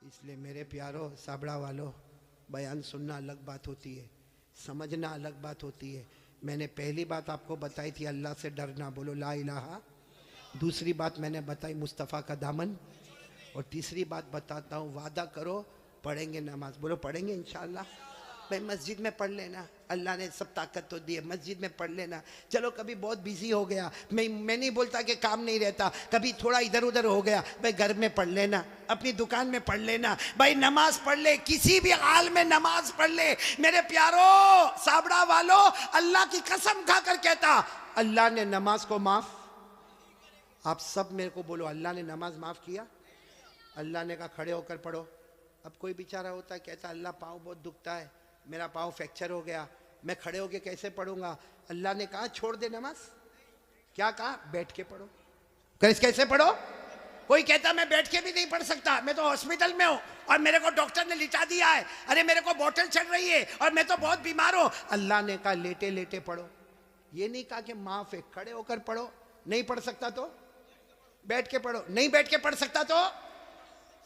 इसलिए मेरे प्यारो साबड़ा वालों, बयान सुनना अलग बात होती है, समझना अलग बात होती है। मैंने पहली बात आपको बताई थी अल्लाह से डरना, बोलो ला इलाहा। दूसरी बात मैंने बताई मुस्तफ़ा का दामन। और तीसरी बात बताता हूँ, वादा करो पढ़ेंगे नमाज, बोलो पढ़ेंगे इंशाअल्लाह। भाई मस्जिद में पढ़ लेना, अल्लाह ने सब ताकत तो दी है, मस्जिद में पढ़ लेना। चलो कभी बहुत बिजी हो गया, मैं नहीं बोलता कि काम नहीं रहता, कभी थोड़ा इधर उधर हो गया, भाई घर में पढ़ लेना, अपनी दुकान में पढ़ लेना, भाई नमाज पढ़ ले, किसी भी हाल में नमाज पढ़ ले। मेरे प्यारो साबड़ा वालों, अल्लाह की कसम खाकर कहता, अल्लाह ने नमाज को माफ, आप सब मेरे को बोलो, अल्लाह ने नमाज माफ किया? अल्लाह ने कहा खड़े होकर पढ़ो। अब कोई बेचारा होता है कहता अल्लाह पाँव बहुत दुखता है, मेरा पाँव फ्रैक्चर हो गया, मैं खड़े होके कैसे पढ़ूंगा? अल्लाह ने कहा छोड़ दे नमाज। क्या कहा? बैठ के पढ़ो। कैसे पढ़ो? कोई कहता मैं बैठ के भी नहीं पढ़ सकता, मैं तो हॉस्पिटल में हूं और मेरे को डॉक्टर ने लिटा दिया है, अरे मेरे को बोतल चढ़ रही है और मैं तो बहुत बीमार हूं। अल्लाह ने कहा लेटे लेटे पढ़ो। ये नहीं कहा कि माफ है, खड़े होकर पढ़ो। नहीं पढ़ सकता तो बैठ के पढ़ो, नहीं बैठ के पढ़ सकता तो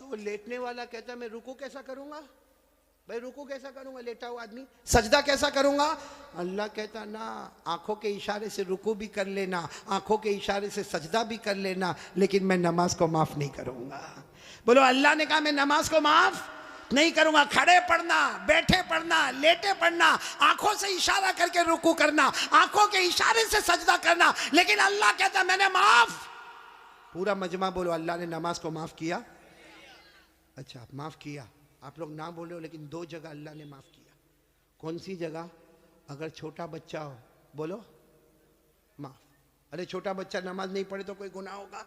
वो लेटने वाला कहता मैं रुकू कैसा करूंगा? भाई रुकू कैसा करूंगा लेटा हुआ आदमी? सजदा कैसा करूंगा? अल्लाह कहता ना, आंखों के इशारे से रुकू भी कर लेना, आंखों के इशारे से सजदा भी कर लेना, लेकिन मैं नमाज को माफ नहीं करूंगा। बोलो अल्लाह ने कहा मैं नमाज को माफ नहीं करूंगा। खड़े पढ़ना, बैठे पढ़ना, लेटे पढ़ना, आंखों से इशारा करके रुकू करना, आंखों के इशारे से सजदा करना, लेकिन अल्लाह कहता मैंने माफ। पूरा मजमा बोलो अल्लाह ने नमाज को माफ किया। अच्छा माफ किया, आप लोग ना बोले हो, लेकिन दो जगह अल्लाह ने माफ किया। कौन सी जगह? अगर छोटा बच्चा हो, बोलो माफ। अरे छोटा बच्चा नमाज नहीं पढ़े तो कोई गुनाह होगा?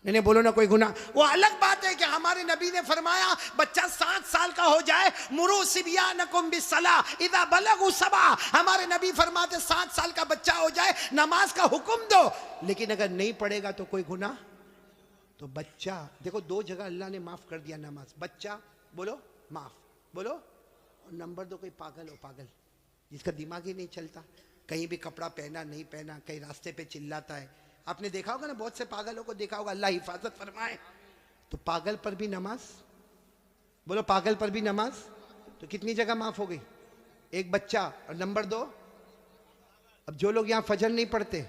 नहीं बोलो ना कोई गुनाह। वो अलग बात है कि हमारे नबी ने फरमाया बच्चा 7 साल का हो जाए, मुरू सिबियानकुम बिस्सलाह इदा बलगु सबा। हमारे नबी फरमाते 7 साल का बच्चा हो जाए नमाज का हुक्म दो, लेकिन अगर नहीं पढ़ेगा तो कोई गुनाह? तो बच्चा देखो, दो जगह अल्लाह ने माफ कर दिया नमाज। बच्चा बोलो माफ, बोलो। और नंबर 2 कोई पागल हो, पागल जिसका दिमाग ही नहीं चलता, कहीं भी कपड़ा पहना नहीं पहना, कहीं रास्ते पे चिल्लाता है। आपने देखा होगा ना, बहुत से पागलों को देखा होगा, अल्लाह हिफाजत फरमाए। तो पागल पर भी नमाज, बोलो पागल पर भी नमाज। तो कितनी जगह माफ हो गई? एक बच्चा। और नंबर 2, अब जो लोग यहाँ फजर नहीं पढ़ते,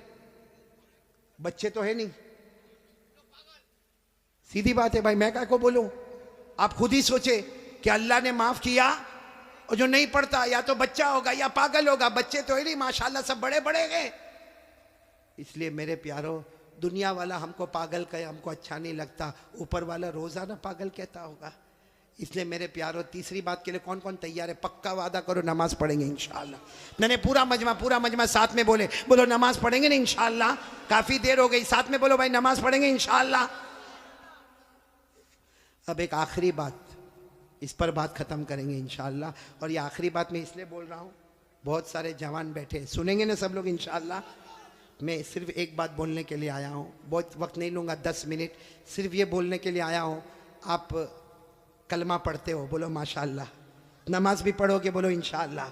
बच्चे तो है नहीं, सीधी बात है भाई, मैं क्या को बोलूं? आप खुद ही सोचे कि अल्लाह ने माफ किया, और जो नहीं पढ़ता या तो बच्चा होगा या पागल होगा। बच्चे तो है नहीं, माशाल्लाह सब बड़े बड़े हैं। इसलिए मेरे प्यारो, दुनिया वाला हमको पागल कहे हमको अच्छा नहीं लगता, ऊपर वाला रोजाना पागल कहता होगा। इसलिए मेरे प्यारो, तीसरी बात के लिए कौन कौन तैयार है? पक्का वादा करो नमाज पढ़ेंगे इंशाअल्लाह। मैंने पूरा मजमा साथ में बोलो नमाज पढ़ेंगे ना इंशाअल्लाह। काफी देर हो गई, साथ में बोलो भाई नमाज पढ़ेंगे इंशाअल्लाह। अब एक आखिरी बात, इस पर बात खत्म करेंगे इंशाअल्लाह। और ये आखिरी बात मैं इसलिए बोल रहा हूँ, बहुत सारे जवान बैठे, सुनेंगे ना सब लोग इंशाअल्लाह। मैं सिर्फ एक बात बोलने के लिए आया हूँ, बहुत वक्त नहीं लूँगा, 10 मिनट सिर्फ ये बोलने के लिए आया हूँ। आप कलमा पढ़ते हो, बोलो माशाअल्लाह। नमाज भी पढ़ोगे, बोलो इंशाअल्लाह।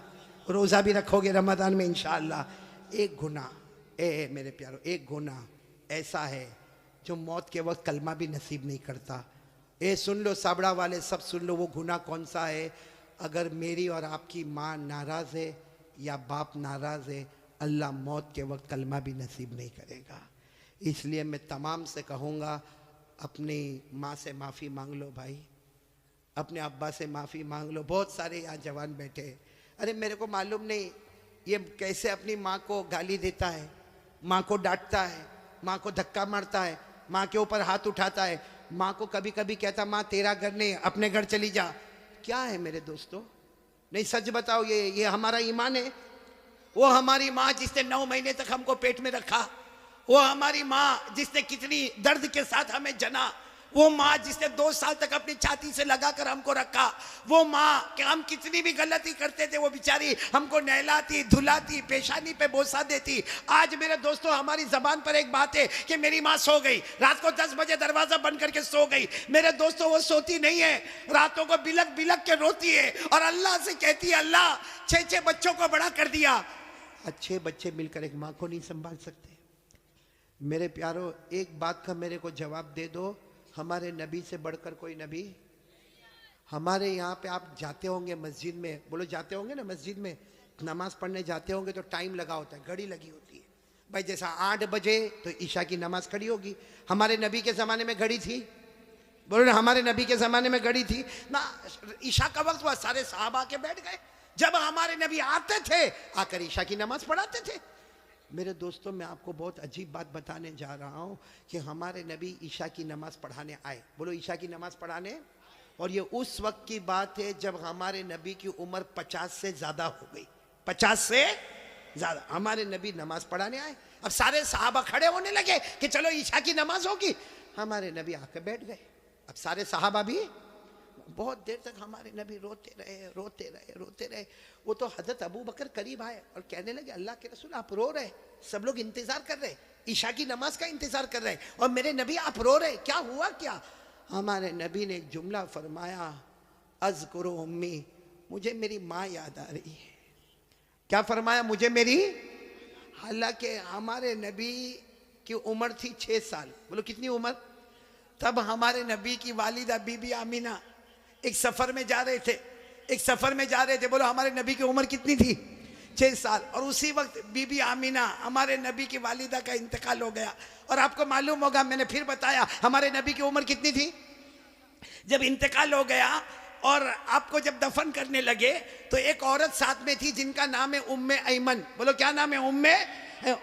रोज़ा भी रखोगे रमज़ान में इंशाअल्लाह। एक गुनाह, मेरे प्यारो, एक गुनाह ऐसा है जो मौत के वक्त कलमा भी नसीब नहीं करता। सुन लो साबड़ा वाले, सब सुन लो, वो गुनाह कौन सा है? अगर मेरी और आपकी माँ नाराज़ है या बाप नाराज़ है, अल्लाह मौत के वक्त कलमा भी नसीब नहीं करेगा। इसलिए मैं तमाम से कहूँगा, अपनी माँ से माफ़ी मांग लो भाई, अपने अब्बा से माफ़ी मांग लो। बहुत सारे यहाँ जवान बैठे, अरे मेरे को मालूम नहीं ये कैसे अपनी माँ को गाली देता है, माँ को डांटता है, माँ को धक्का मारता है, माँ के ऊपर हाथ उठाता है, माँ को कभी कभी कहता माँ तेरा घर नहीं, अपने घर चली जा। क्या है मेरे दोस्तों? नहीं सच बताओ, ये हमारा ईमान है? वो हमारी माँ जिसने 9 महीने तक हमको पेट में रखा, वो हमारी माँ जिसने कितनी दर्द के साथ हमें जना, वो माँ जिसने 2 साल तक अपनी छाती से लगाकर हमको रखा, वो माँ कि हम कितनी भी गलती करते थे वो बेचारी हमको नहलाती धुलाती, पेशानी पे बोसा देती। आज मेरे दोस्तों हमारी जबान पर एक बात है कि मेरी माँ सो गई, रात को 10 बजे दरवाजा बंद करके सो गई। मेरे दोस्तों वो सोती नहीं है, रातों को बिलक बिलक के रोती है और अल्लाह से कहती है अल्लाह 6 बच्चों को बड़ा कर दिया। अच्छे बच्चे मिलकर एक माँ को नहीं संभाल सकते। मेरे प्यारो, एक बात का मेरे को जवाब दे दो, हमारे नबी से बढ़कर कोई नबी? हमारे यहाँ पे आप जाते होंगे मस्जिद में, बोलो जाते होंगे ना मस्जिद में, नमाज पढ़ने जाते होंगे तो टाइम लगा होता है, घड़ी लगी होती है भाई। जैसा 8 बजे तो ईशा की नमाज खड़ी होगी। हमारे नबी के ज़माने में घड़ी थी, बोलो ना, हमारे नबी के ज़माने में घड़ी थी ना। ईशा का वक्त हुआ, सारे साहब आके बैठ गए। जब हमारे नबी आते थे आकर ईशा की नमाज पढ़ाते थे। मेरे दोस्तों, मैं आपको बहुत अजीब बात बताने जा रहा हूँ कि हमारे नबी ईशा की नमाज पढ़ाने आए, बोलो ईशा की नमाज पढ़ाने। और ये उस वक्त की बात है जब हमारे नबी की उम्र 50 से ज़्यादा हो गई, 50 से ज़्यादा। हमारे नबी नमाज पढ़ाने आए। अब सारे साहबा खड़े होने लगे कि चलो ईशा की नमाज होगी। हमारे नबी आके बैठ गए। अब सारे साहबा भी बहुत देर तक हमारे नबी रोते रहे, रोते रहे, रोते रहे। वो तो हजरत अबू बकर करीब आए और कहने लगे, अल्लाह के रसूल आप रो रहे, सब लोग इंतजार कर रहे, ईशा की नमाज का इंतजार कर रहे, और मेरे नबी आप रो रहे, क्या हुआ क्या? हमारे नबी ने एक जुमला फरमाया, अज़कुरु उम्मी, मुझे मेरी माँ याद आ रही है। क्या फरमाया? मुझे मेरी। हालांकि हमारे नबी की उम्र थी 6 साल। बोलो कितनी उम्र? तब हमारे नबी की वालिदा बीबी आमीना एक सफर में जा रहे थे, एक सफर में जा रहे थे। बोलो हमारे नबी की उम्र कितनी थी? 6 साल। और उसी वक्त बीबी आमीना हमारे नबी की वालिदा का इंतकाल हो गया। और आपको मालूम होगा, मैंने फिर बताया, हमारे नबी की उम्र कितनी थी जब इंतकाल हो गया। और आपको जब दफन करने लगे तो एक औरत साथ में थी जिनका नाम है उम्मे ऐमन। बोलो क्या नाम है? उम्मे।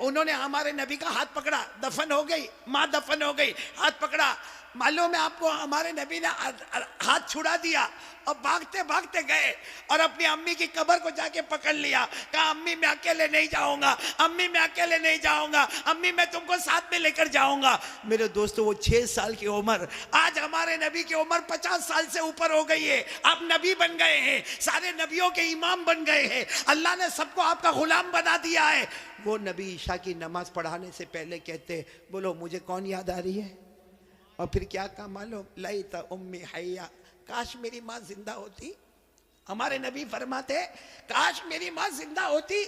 उन्होंने हमारे नबी का हाथ पकड़ा, दफन हो गई माँ, दफन हो गई, हाथ पकड़ा। मालूम है आपको, हमारे नबी ने हाथ छुड़ा दिया और भागते भागते गए और अपनी अम्मी की कब्र को जाके पकड़ लिया। कहा अम्मी मैं अकेले नहीं जाऊंगा, अम्मी मैं अकेले नहीं जाऊंगा, अम्मी मैं तुमको साथ में लेकर जाऊंगा। मेरे दोस्तों, वो 6 साल की उम्र, आज हमारे नबी की उम्र 50 साल से ऊपर हो गई है। आप नबी बन गए हैं, सारे नबियों के इमाम बन गए हैं, अल्लाह ने सबको आपका गुलाम बना दिया है। वो नबी ईशा की नमाज पढ़ाने से पहले कहते, बोलो मुझे कौन याद आ रही है? और फिर क्या कहा मालूम? लैता उम्मी हय्या, काश मेरी माँ जिंदा होती। हमारे नबी फरमाते, काश मेरी माँ जिंदा होती,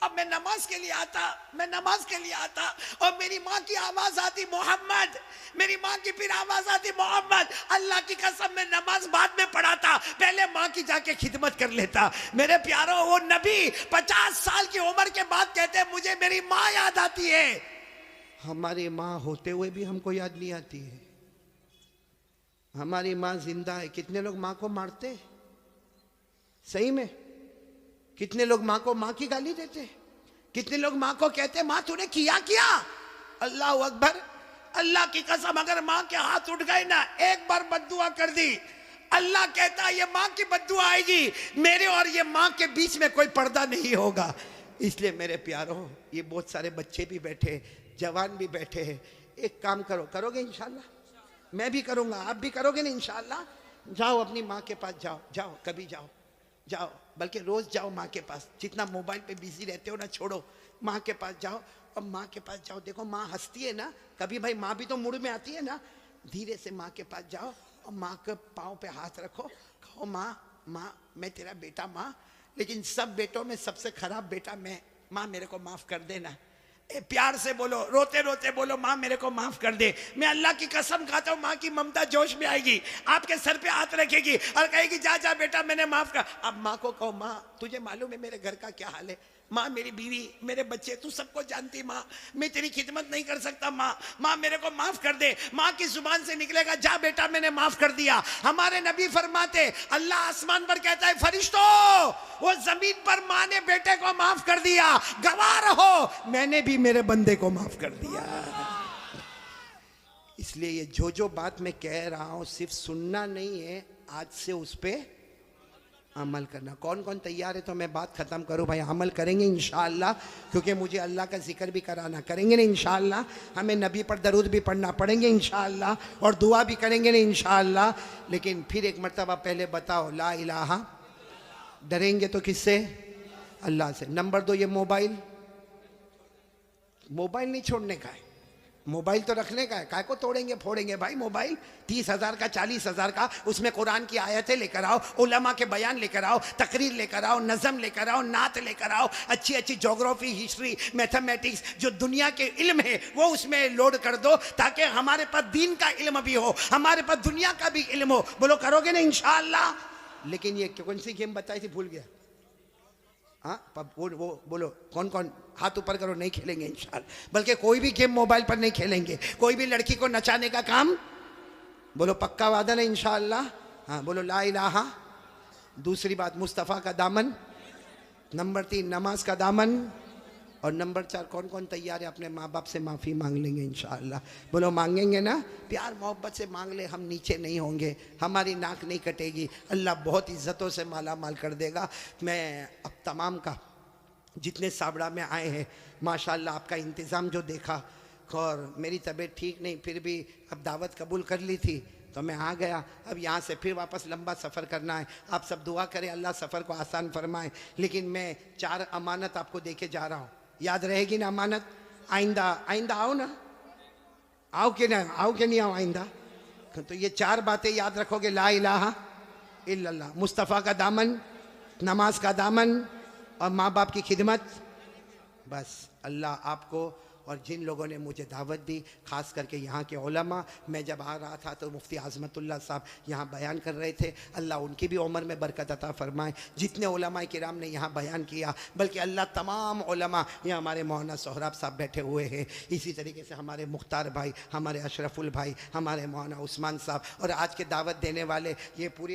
अब मैं नमाज के लिए आता, मैं नमाज के लिए आता और मेरी माँ की आवाज आती मोहम्मद, मेरी माँ की फिर आवाज आती मोहम्मद। अल्लाह की कसम, मैं नमाज बाद में पढ़ाता, पहले माँ की जाके खिदमत कर लेता। मेरे प्यारों, वो नबी 50 साल की उम्र के बाद कहते, मुझे मेरी माँ याद आती है। हमारी माँ होते हुए भी हमको याद नहीं आती है। हमारी माँ जिंदा है। कितने लोग माँ को मारते? सही में कितने लोग माँ को माँ की गाली देते? कितने लोग माँ को कहते माँ तूने किया क्या? अल्लाह अकबर, अल्लाह की कसम, अगर माँ के हाथ उठ गए ना, एक बार बद्दुआ कर दी, अल्लाह कहता ये माँ की बद्दुआ आएगी, मेरे और ये माँ के बीच में कोई पर्दा नहीं होगा। इसलिए मेरे प्यारों, ये बहुत सारे बच्चे भी बैठे, जवान भी बैठे हैं, एक काम करो, करोगे इंशाल्लाह? मैं भी करूंगा, आप भी करोगे ना इंशाल्लाह? जाओ अपनी माँ के पास, जाओ जाओ, कभी जाओ, जाओ, बल्कि रोज जाओ माँ के पास। जितना मोबाइल पे बिजी रहते हो ना, छोड़ो, माँ के पास जाओ और माँ के पास जाओ। देखो माँ हंसती है ना, कभी भाई माँ भी तो मूड में आती है ना। धीरे से माँ के पास जाओ और माँ के पाँव पे हाथ रखो, कहो माँ, माँ मैं तेरा बेटा माँ, लेकिन सब बेटों में सबसे खराब बेटा मैं, माँ मेरे को माफ कर देना। प्यार से बोलो, रोते रोते बोलो, माँ मेरे को माफ कर दे। मैं अल्लाह की कसम खाता हूँ, माँ की ममता जोश में आएगी, आपके सर पे हाथ रखेगी और कहेगी जा जा बेटा मैंने माफ कर। अब माँ को कहो, माँ तुझे मालूम है मेरे घर का क्या हाल है, माँ मेरी बीवी, मेरे बच्चे, तू सबको जानती माँ, मैं तेरी खिदमत नहीं कर सकता माँ, माँ मेरे को माफ कर दे। माँ की जुबान से निकलेगा जा बेटा मैंने माफ कर दिया। हमारे नबी फरमाते, अल्लाह आसमान पर कहता है फरिश्तों, वो जमीन पर माँ ने बेटे को माफ कर दिया, गवाह रहो मैंने भी मेरे बंदे को माफ कर दिया। इसलिए ये जो बात मैं कह रहा हूं सिर्फ सुनना नहीं है, आज से उस पर अमल करना। कौन कौन तैयार है? तो मैं बात खत्म करूं भाई, अमल करेंगे इंशाअल्लाह, क्योंकि मुझे अल्लाह का जिक्र भी कराना, करेंगे ना इंशाअल्लाह। हमें नबी पर दरूद भी पढ़ना पड़ेंगे इंशाअल्लाह, और दुआ भी करेंगे ना इंशाअल्लाह। लेकिन फिर एक मरतबा पहले बताओ ला इलाहा। डरेंगे तो किससे? अल्लाह से। नंबर 2, ये मोबाइल, मोबाइल नहीं छोड़ने का है। मोबाइल तो रखने का है, काय को तोड़ेंगे फोड़ेंगे भाई मोबाइल। 30,000 का 40,000 का, उसमें कुरान की आयतें लेकर आओ, उलमा के बयान लेकर आओ, तकरीर लेकर आओ, नज़म लेकर आओ, नात लेकर आओ, अच्छी अच्छी ज्योग्राफी, हिस्ट्री, मैथमेटिक्स, जो दुनिया के इल्म है वो उसमें लोड कर दो, ताकि हमारे पास दीन का इल्म भी हो, हमारे पास दुनिया का भी इल्म हो। बोलो करोगे ना इंशाअल्लाह। लेकिन ये कौन सी गेम बताई थी, भूल गया। हाँ वो बोलो कौन कौन, हाथ ऊपर करो। नहीं खेलेंगे इंशाअल्लाह, बल्कि कोई भी गेम मोबाइल पर नहीं खेलेंगे। कोई भी लड़की को नचाने का काम, बोलो पक्का वादा ना इंशाअल्लाह। हाँ बोलो ला इलाहा। दूसरी बात मुस्तफ़ा का दामन। नंबर 3 नमाज का दामन। और नंबर 4 कौन कौन तैयार है अपने माँ बाप से माफ़ी मांग लेंगे इंशाअल्लाह। बोलो मांगेंगे ना, प्यार मोहब्बत से मांग ले, हम नीचे नहीं होंगे, हमारी नाक नहीं कटेगी, अल्लाह बहुत इज्जतों से माला माल कर देगा। मैं अब तमाम का जितने साबड़ा में आए हैं, माशाअल्लाह आपका इंतज़ाम जो देखा, और मेरी तबीयत ठीक नहीं, फिर भी अब दावत कबूल कर ली थी तो मैं आ गया। अब यहाँ से फिर वापस लंबा सफ़र करना है। आप सब दुआ करें अल्लाह सफ़र को आसान फरमाए। लेकिन मैं 4 अमानत आपको दे के जा रहा हूँ, याद रहेगी ना अमानत? आइंदा आइंदा आओ ना, आओ कि ना, आओ कि नहीं आओ आइंदा? तो ये 4 बातें याद रखोगे, ला इलाहा इल्लल्लाह, मुस्तफ़ा का दामन, नमाज का दामन और माँ बाप की खिदमत। बस अल्लाह आपको और जिन लोगों ने मुझे दावत दी, ख़ास करके यहाँ के उलमा, मैं जब आ रहा था तो मुफ्ती आज़मतुल्लाह साहब यहाँ बयान कर रहे थे, अल्लाह उनकी भी उम्र में बरकत अता फरमाए। जितने उलमा किराम ने यहाँ बयान किया, बल्कि अल्लाह तमाम उलमा, यहाँ हमारे मौलाना सोहराब साहब बैठे हुए हैं, इसी तरीके से हमारे मुख्तार भाई, हमारे अशरफुल भाई, हमारे मौलाना उस्मान साहब, और आज के दावत देने वाले ये पूरी